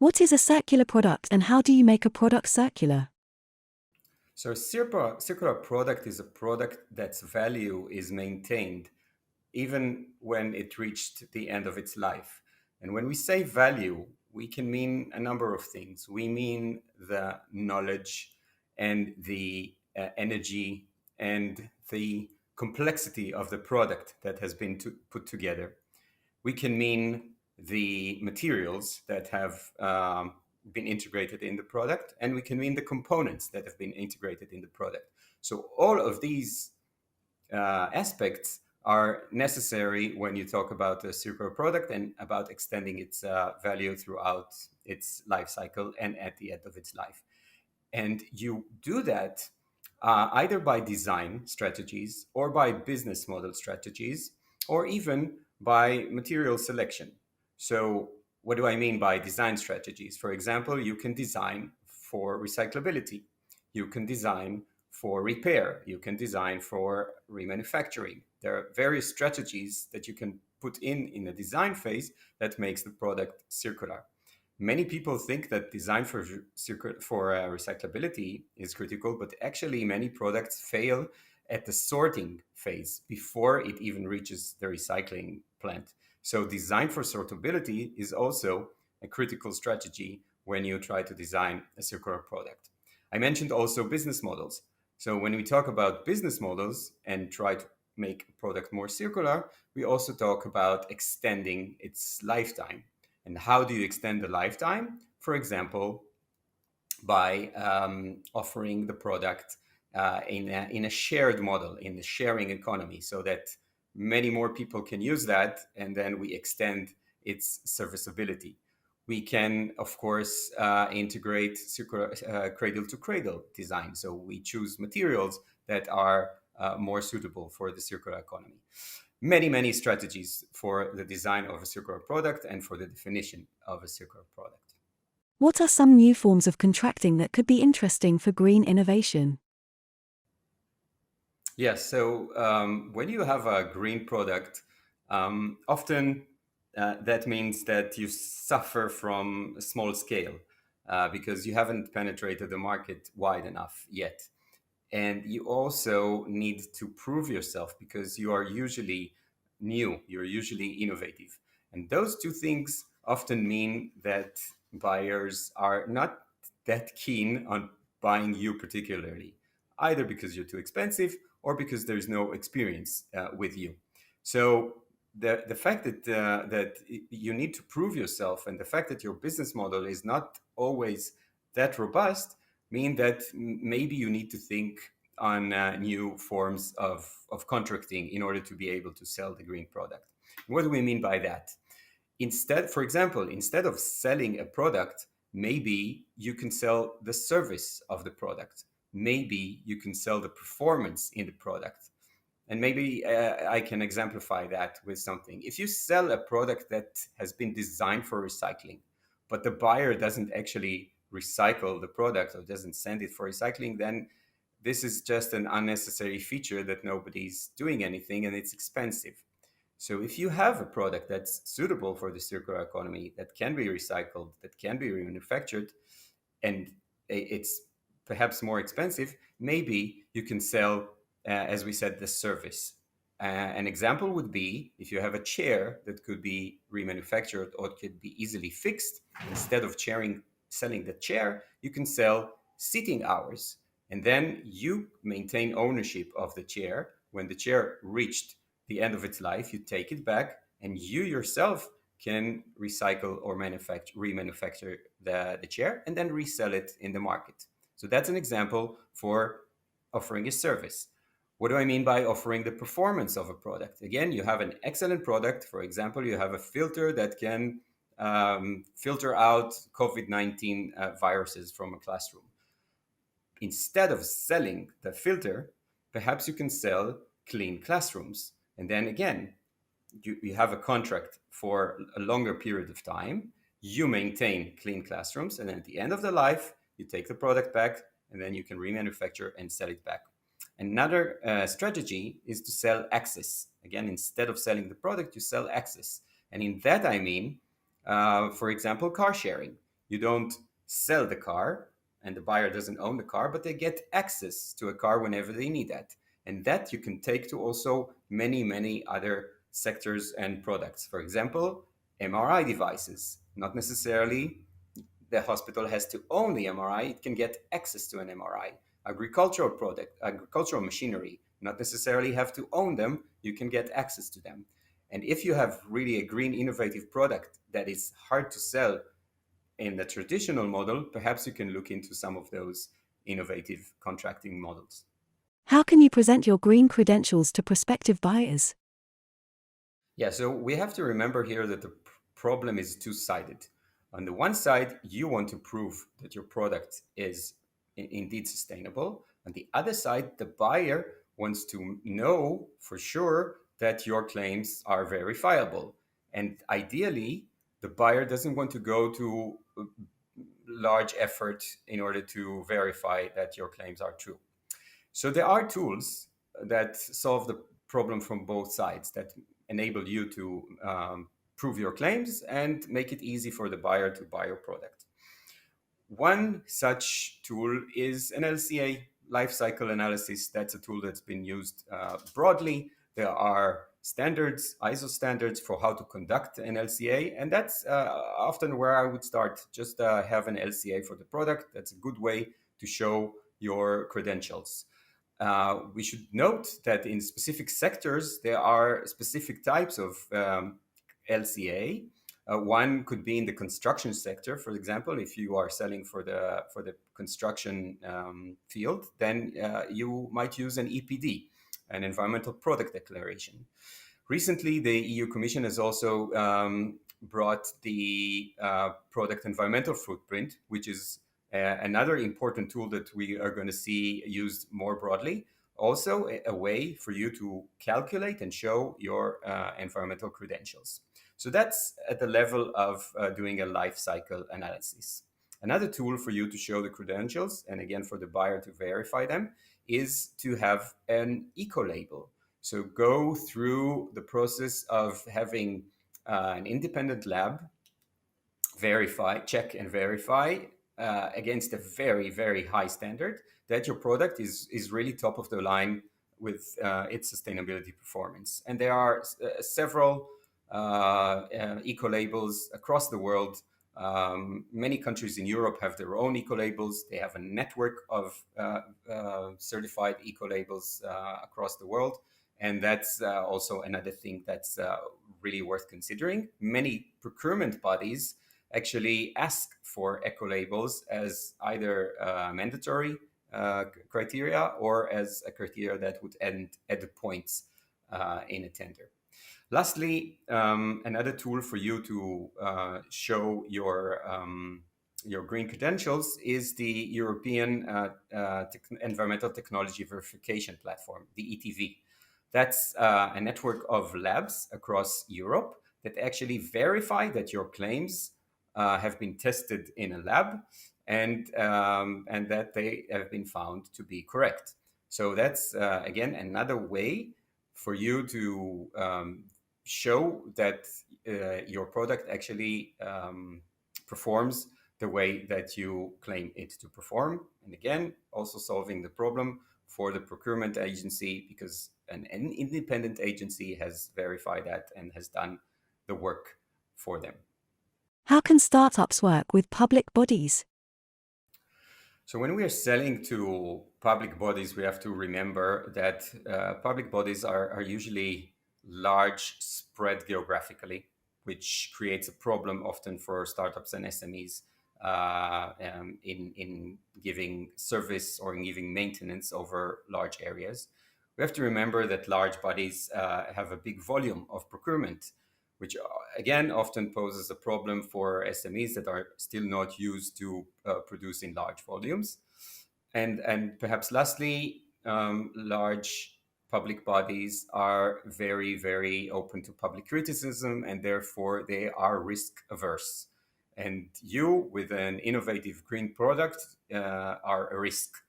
What is a circular product and how do you make a product circular? So a circular product is a product that's value is maintained even when it reached the end of its life. And when we say value, we can mean a number of things. We mean the knowledge and the energy and the complexity of the product that has been put together. We can mean the materials that have been integrated in the product, and we can mean the components that have been integrated in the product. So all of these aspects are necessary when you talk about a circular product and about extending its value throughout its life cycle and at the end of its life. And you do that either by design strategies or by business model strategies or even by material selection. So, what do I mean by design strategies? For example, you can design for recyclability, you can design for repair, you can design for remanufacturing. There are various strategies that you can put in a design phase that makes the product circular. Many people think that design for recyclability is critical, but actually many products fail at the sorting phase before it even reaches the recycling plant. So design for sortability is also a critical strategy when you try to design a circular product. I mentioned also business models. So when we talk about business models and try to make a product more circular, we also talk about extending its lifetime. And how do you extend the lifetime? For example, by offering the product in a shared model, in the sharing economy, so that many more people can use that, and then we extend its serviceability. We can, of course, integrate cradle to cradle design. So we choose materials that are more suitable for the circular economy. Many strategies for the design of a circular product and for the definition of a circular product. What are some new forms of contracting that could be interesting for green innovation? Yes, so when you have a green product, often that means that you suffer from a small scale because you haven't penetrated the market wide enough yet. And you also need to prove yourself because you are usually new, you're usually innovative. And those two things often mean that buyers are not that keen on buying you particularly, either because you're too expensive or because there's no experience with you. So the fact that you need to prove yourself and the fact that your business model is not always that robust mean that maybe you need to think on new forms of contracting in order to be able to sell the green product. What do we mean by that? Instead, for example, instead of selling a product, maybe you can sell the service of the product. Maybe you can sell the performance in the product. And maybe I can exemplify that with something. If you sell a product that has been designed for recycling, but the buyer doesn't actually recycle the product or doesn't send it for recycling, then this is just an unnecessary feature that nobody's doing anything and it's expensive. So if you have a product that's suitable for the circular economy, that can be recycled, that can be remanufactured, and it's perhaps more expensive, maybe you can sell, as we said, the service. An example would be if you have a chair that could be remanufactured or could be easily fixed, instead of selling the chair, you can sell seating hours. And then you maintain ownership of the chair. When the chair reached the end of its life, you take it back and you yourself can recycle or remanufacture the chair and then resell it in the market. So that's an example for offering a service. What do I mean by offering the performance of a product? Again, you have an excellent product. For example, you have a filter that can filter out COVID-19 viruses from a classroom. Instead of selling the filter, perhaps you can sell clean classrooms. And then again, you have a contract for a longer period of time. You maintain clean classrooms. And then at the end of the life, you take the product back and then you can remanufacture and sell it back. Another strategy is to sell access. Again, instead of selling the product, you sell access. And in that, I mean, for example, car sharing. You don't sell the car, and the buyer doesn't own the car, but they get access to a car whenever they need that. And that you can take to also many other sectors and products. For example, MRI devices. Not necessarily the hospital has to own the MRI, it can get access to an MRI. Agricultural machinery, not necessarily have to own them, you can get access to them. And if you have really a green innovative product that is hard to sell in the traditional model, perhaps you can look into some of those innovative contracting models. How can you present your green credentials to prospective buyers? Yeah, so we have to remember here that the problem is two-sided. On the one side, you want to prove that your product is indeed sustainable. On the other side, the buyer wants to know for sure that your claims are verifiable. And ideally, the buyer doesn't want to go to large effort in order to verify that your claims are true. So there are tools that solve the problem from both sides, that enable you to prove your claims and make it easy for the buyer to buy your product. One such tool is an LCA, life cycle analysis. That's a tool that's been used broadly. There are standards, ISO standards for how to conduct an LCA, and that's often where I would start. Just have an LCA for the product. That's a good way to show your credentials. We should note that in specific sectors, there are specific types of LCA. One could be in the construction sector, for example. If you are selling for the construction field, then you might use an EPD, an environmental product declaration. Recently, the EU Commission has also brought the product environmental footprint, which is another important tool that we are going to see used more broadly. Also, a way for you to calculate and show your environmental credentials. So that's at the level of doing a life cycle analysis. Another tool for you to show the credentials, and again for the buyer to verify them, is to have an eco-label. So go through the process of having an independent lab check and verify against a very high standard that your product is really top of the line with its sustainability performance. And there are several eco labels across the world. Many countries in Europe have their own eco labels. They have a network of certified eco labels across the world. And that's also another thing that's really worth considering. Many procurement bodies actually ask for eco labels as either mandatory criteria or as a criteria that would add points in a tender. Lastly, another tool for you to show your green credentials is the European Environmental Technology Verification Platform, the ETV. That's a network of labs across Europe that actually verify that your claims have been tested in a lab and that they have been found to be correct. So that's, again, another way for you to show that your product actually performs the way that you claim it to perform. And again, also solving the problem for the procurement agency, because an independent agency has verified that and has done the work for them. How can startups work with public bodies? So when we are selling to public bodies, we have to remember that public bodies are usually large, spread geographically, which creates a problem often for startups and SMEs in giving service or in giving maintenance over large areas. We have to remember that large bodies have a big volume of procurement, which again often poses a problem for SMEs that are still not used to producing large volumes. And perhaps lastly, large public bodies are very open to public criticism, and therefore they are risk averse. And you, with an innovative green product, are a risk.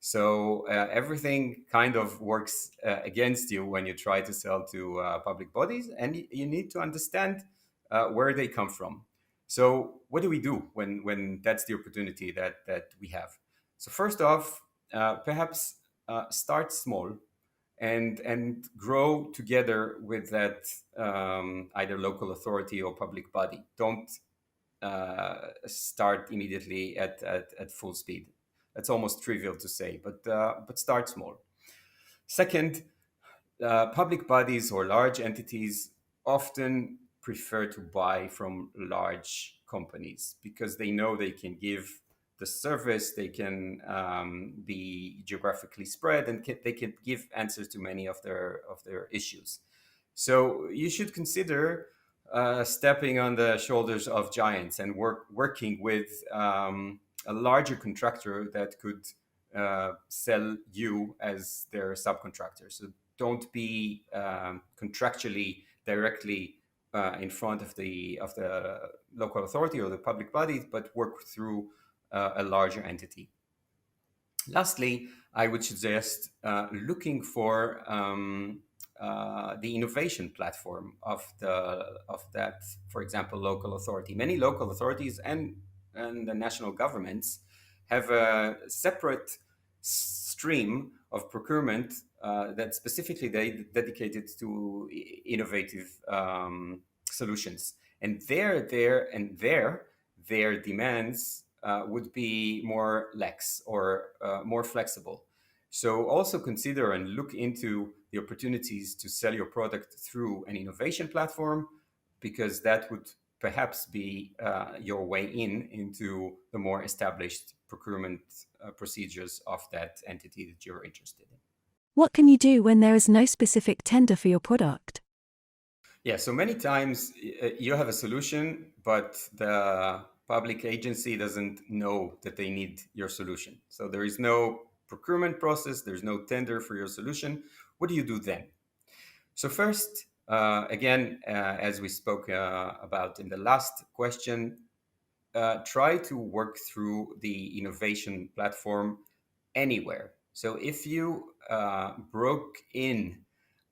So everything kind of works against you when you try to sell to public bodies, and you need to understand where they come from. So what do we do when that's the opportunity that we have? So first off, perhaps start small and grow together with that either local authority or public body. Don't start immediately at full speed. That's almost trivial to say, but start small. Second, public bodies or large entities often prefer to buy from large companies because they know they can give the service, they can be geographically spread, and they can give answers to many of their issues. So you should consider stepping on the shoulders of giants and working with a larger contractor that could sell you as their subcontractor. So don't be contractually directly in front of the local authority or the public body, but work through a larger entity. Lastly, I would suggest looking for the innovation platform of that, for example, local authority. Many local authorities and the national governments have a separate stream of procurement that's specifically dedicated to innovative solutions, and their demands would be more lax or more flexible. So also consider and look into the opportunities to sell your product through an innovation platform, because that would perhaps be your way into the more established procurement procedures of that entity that you're interested in. What can you do when there is no specific tender for your product? Yeah, so many times you have a solution, but the public agency doesn't know that they need your solution. So there is no procurement process, there's no tender for your solution. What do you do then? So first, again, as we spoke about in the last question, try to work through the innovation platform anywhere. So if you broke in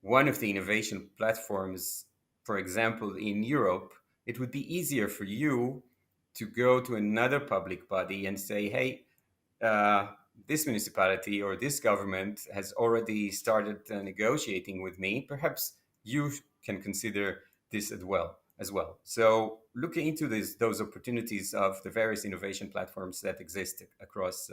one of the innovation platforms, for example, in Europe, it would be easier for you to go to another public body and say, hey, this municipality or this government has already started negotiating with me. Perhaps you can consider this as well. So looking into those opportunities of the various innovation platforms that exist across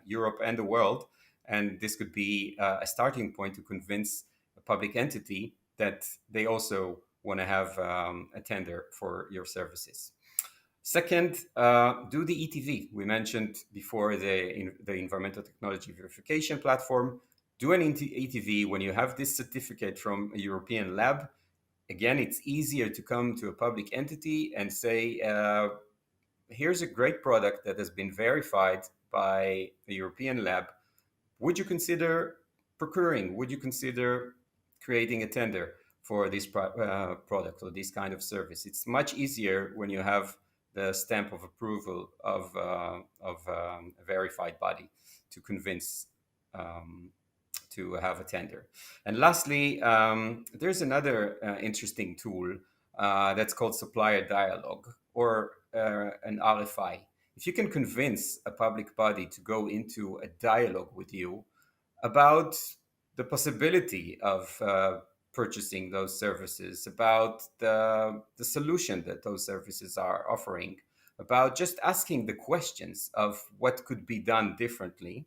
Europe and the world, and this could be a starting point to convince a public entity that they also want to have a tender for your services. Second, do the ETV. We mentioned before the Environmental Technology Verification Platform. Do an ETV when you have this certificate from a European lab. Again, it's easier to come to a public entity and say, here's a great product that has been verified by a European lab. Would you consider procuring? Would you consider creating a tender for this product or this kind of service? It's much easier when you have the stamp of approval of a verified body to convince to have a tender. And lastly, there's another interesting tool that's called supplier dialogue, or an RFI. If you can convince a public body to go into a dialogue with you about the possibility of purchasing those services, about the solution that those services are offering, about just asking the questions of what could be done differently,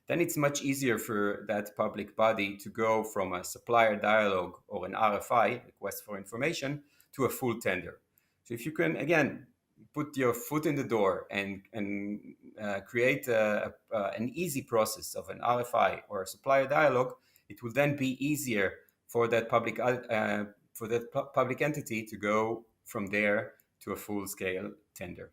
then it's much easier for that public body to go from a supplier dialogue or an RFI, request for information, to a full tender. So if you can, again, put your foot in the door and create an easy process of an RFI or a supplier dialogue, it will then be easier for that public public entity to go from there to a full-scale tender.